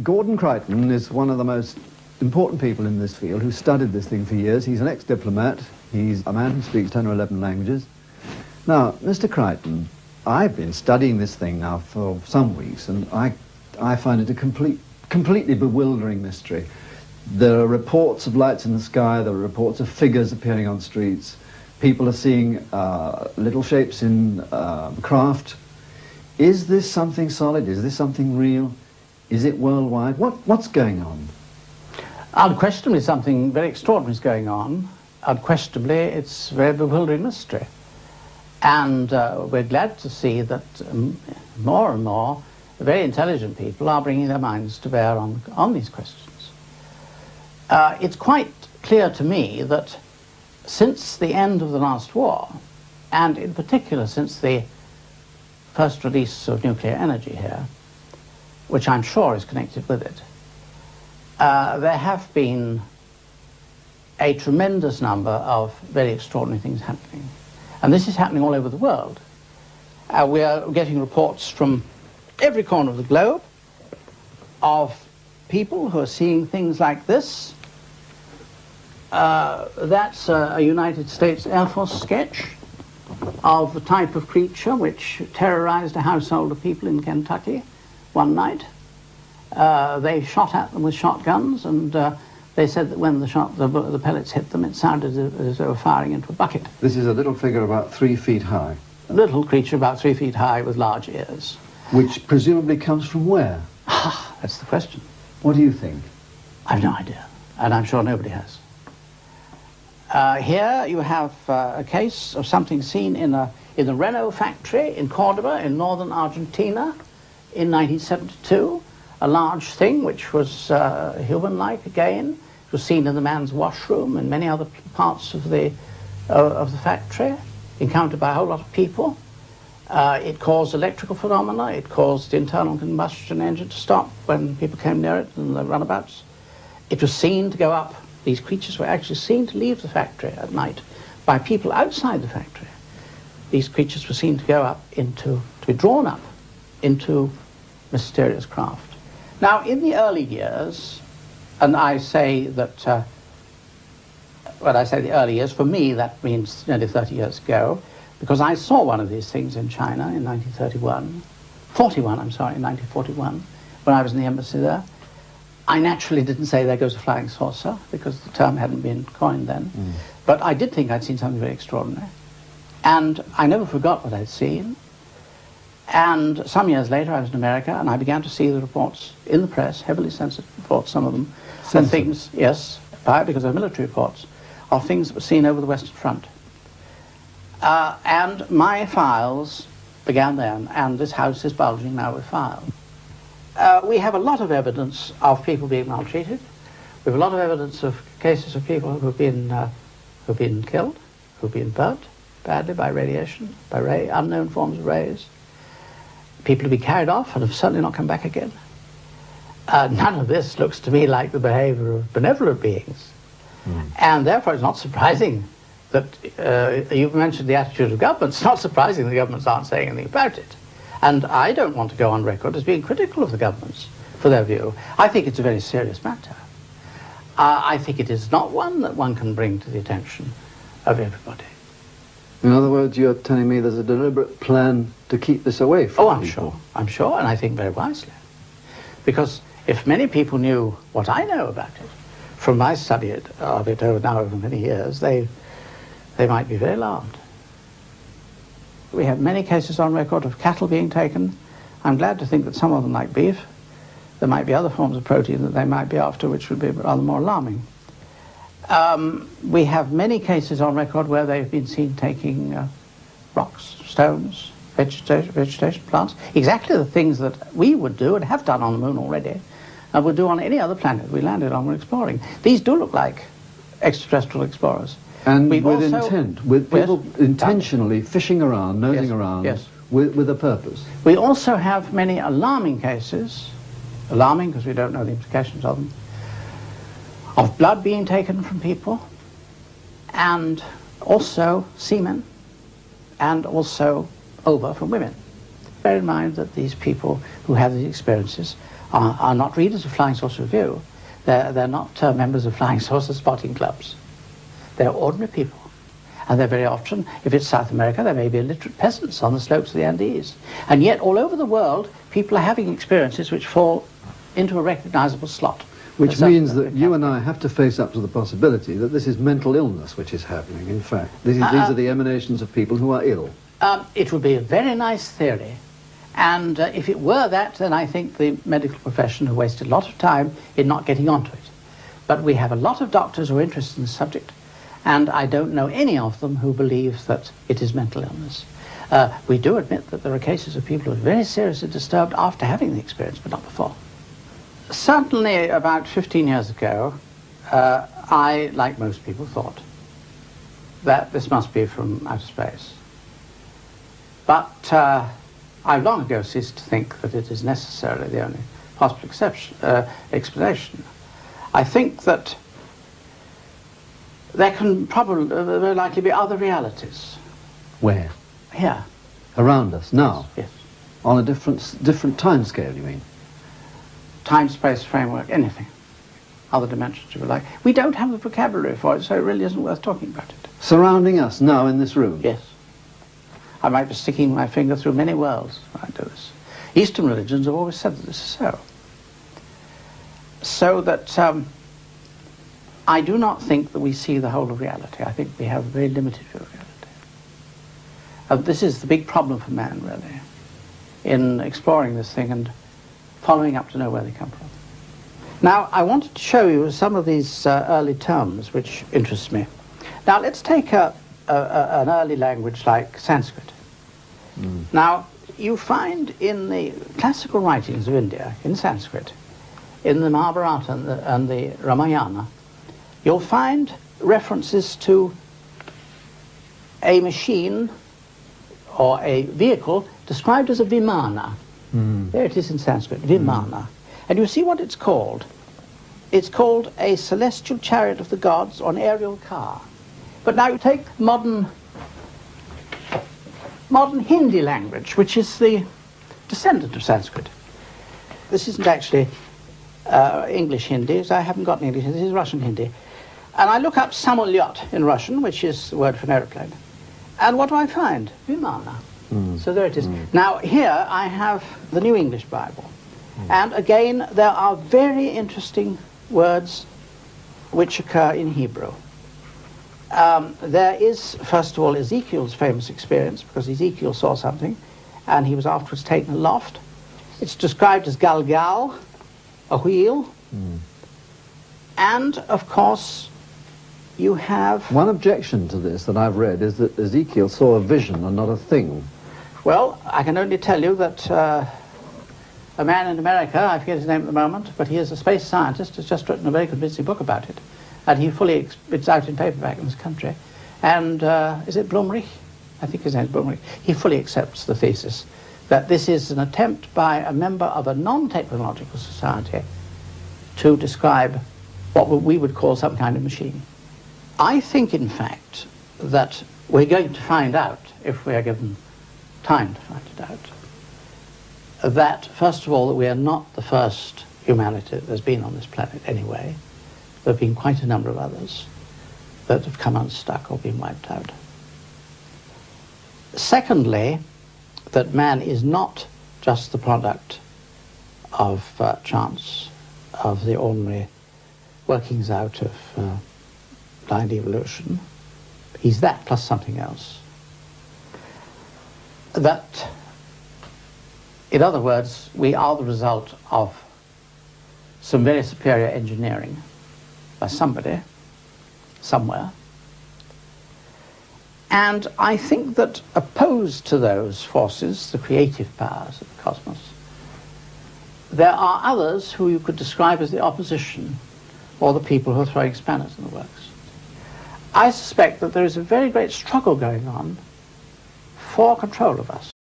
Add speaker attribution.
Speaker 1: Gordon Creighton is one of the most important people in this field who studied this thing for years. He's an ex-diplomat. He's a man who speaks 10 or 11 languages. Now, Mr. Creighton, I've been studying this thing now for some weeks, and I find it a completely bewildering mystery. There are reports of lights in the sky, there are reports of figures appearing on streets. People are seeing little shapes in craft. Is this something solid? Is this something real? Is it worldwide? What's going on?
Speaker 2: Unquestionably, something very extraordinary is going on. Unquestionably, it's a very bewildering mystery. And we're glad to see that more and more very intelligent people are bringing their minds to bear on these questions. It's quite clear to me that since the end of the last war, and in particular since the first release of nuclear energy here, which I'm sure is connected with it, there have been a tremendous number of very extraordinary things happening. And this is happening all over the world. We are getting reports from every corner of the globe of people who are seeing things like this. That's a United States Air Force sketch of the type of creature which terrorized a household of people in Kentucky one night. They shot at them with shotguns, and they said that when the pellets hit them, it sounded as though they were firing into a bucket.
Speaker 1: This is a little figure about 3 feet high.
Speaker 2: A little creature about 3 feet high with large ears.
Speaker 1: Which presumably comes from where?
Speaker 2: That's the question.
Speaker 1: What do you think?
Speaker 2: I've no idea, and I'm sure nobody has. Here you have a case of something seen in the Renault factory in Cordoba in northern Argentina in 1972. A large thing which was human-like again. It was seen in the man's washroom and many other parts of the factory, encountered by a whole lot of people. It caused electrical phenomena. It caused the internal combustion engine to stop when people came near it in the runabouts. It was seen to go up. These creatures were actually seen to leave the factory at night by people outside the factory. These creatures were seen to go up to be drawn up into mysterious craft. Now, in the early years, and I say that, when I say the early years, for me that means nearly 30 years ago, because I saw one of these things in China in 1941, when I was in the embassy there. I naturally didn't say there goes a flying saucer, because the term hadn't been coined then. But I did think I'd seen something very extraordinary. And I never forgot what I'd seen. And some years later, I was in America, and I began to see the reports in the press, heavily censored reports, some of them, and things, yes, because they're military reports, of things that were seen over the Western Front. And my files began then, and this house is bulging now with files. We have a lot of evidence of people being maltreated. We have a lot of evidence of cases of people who've been killed, who've been burnt badly by radiation, by unknown forms of rays. People have been carried off and have certainly not come back again. None of this looks to me like the behavior of benevolent beings. And therefore it's not surprising that you've mentioned the attitude of governments. It's not surprising the governments aren't saying anything about it. And I don't want to go on record as being critical of the governments for their view. I think it's a very serious matter. I think it is not one that one can bring to the attention of everybody.
Speaker 1: In other words, you're telling me there's a deliberate plan to keep this away from people?
Speaker 2: I'm sure, and I think very wisely. Because if many people knew what I know about it, from my study of it over many years, they might be very alarmed. We have many cases on record of cattle being taken. I'm glad to think that some of them, like beef, there might be other forms of protein that they might be after, which would be rather more alarming. We have many cases on record where they've been seen taking rocks, stones, vegetation, plants, exactly the things that we would do and have done on the moon already, and would do on any other planet we landed on when exploring. These do look like extraterrestrial explorers.
Speaker 1: And with intent, with people intentionally fishing around, nosing around, with a purpose.
Speaker 2: We also have many alarming cases, alarming because we don't know the implications of them, of blood being taken from people, and also semen, and also ova from women. Bear in mind that these people who have these experiences are not readers of Flying Saucer Review. They're not members of Flying Saucer spotting clubs. They're ordinary people. And they're very often, if it's South America, there may be illiterate peasants on the slopes of the Andes. And yet, all over the world, people are having experiences which fall into a recognizable slot.
Speaker 1: Which means that you and I have to face up to the possibility that this is mental illness which is happening, in fact. These are the emanations of people who are ill.
Speaker 2: It would be a very nice theory. And if it were that, then I think the medical profession have wasted a lot of time in not getting onto it. But we have a lot of doctors who are interested in the subject, and I don't know any of them who believe that it is mental illness. We do admit that there are cases of people who are very seriously disturbed after having the experience, but not before. Certainly about 15 years ago, I, like most people, thought that this must be from outer space. But I've long ago ceased to think that it is necessarily the only possible explanation. I think that there can probably, very likely be other realities.
Speaker 1: Where?
Speaker 2: Here.
Speaker 1: Around us, now?
Speaker 2: Yes.
Speaker 1: On a different time scale, you mean?
Speaker 2: Time, space, framework, anything. Other dimensions, if you like. We don't have the vocabulary for it, so it really isn't worth talking about it.
Speaker 1: Surrounding us now in this room?
Speaker 2: Yes. I might be sticking my finger through many worlds when I do this. Eastern religions have always said that this is so. So that I do not think that we see the whole of reality. I think we have a very limited view of reality. This is the big problem for man, really, in exploring this thing and following up to know where they come from. Now, I wanted to show you some of these early terms which interest me. Now, let's take an early language like Sanskrit. Now, you find in the classical writings of India, in Sanskrit, in the Mahabharata and the Ramayana, you'll find references to a machine or a vehicle described as a vimana. There it is in Sanskrit, vimana. And you see what it's called. It's called a celestial chariot of the gods or an aerial car. But now you take modern Hindi language, which is the descendant of Sanskrit. This isn't actually English Hindi, so I haven't got English Hindi, this is Russian Hindi. And I look up samolyot in Russian, which is the word for an aeroplane. And what do I find? Vimana. So there it is. Now here I have the New English Bible. And again, there are very interesting words which occur in Hebrew. There is, first of all, Ezekiel's famous experience, because Ezekiel saw something, and he was afterwards taken aloft. It's described as galgal, a wheel. And, of course, you have...
Speaker 1: One objection to this that I've read is that Ezekiel saw a vision and not a thing.
Speaker 2: Well, I can only tell you that a man in America, I forget his name at the moment, but he is a space scientist, has just written a very convincing book about it. And he fully, it's out in paperback in this country. And is it Blumrich? I think his name is Blumrich. He fully accepts the thesis that this is an attempt by a member of a non-technological society to describe what we would call some kind of machine. I think, in fact, that we're going to find out, if we are given time to find it out, that, first of all, that we are not the first humanity that has been on this planet anyway. There have been quite a number of others that have come unstuck or been wiped out. Secondly, that man is not just the product of chance, of the ordinary workings out of blind evolution. He's that plus something else. That, in other words, we are the result of some very superior engineering by somebody, somewhere. And I think that opposed to those forces, the creative powers of the cosmos, there are others who you could describe as the opposition, or the people who are throwing spanners in the works. I suspect that there is a very great struggle going on for control of us.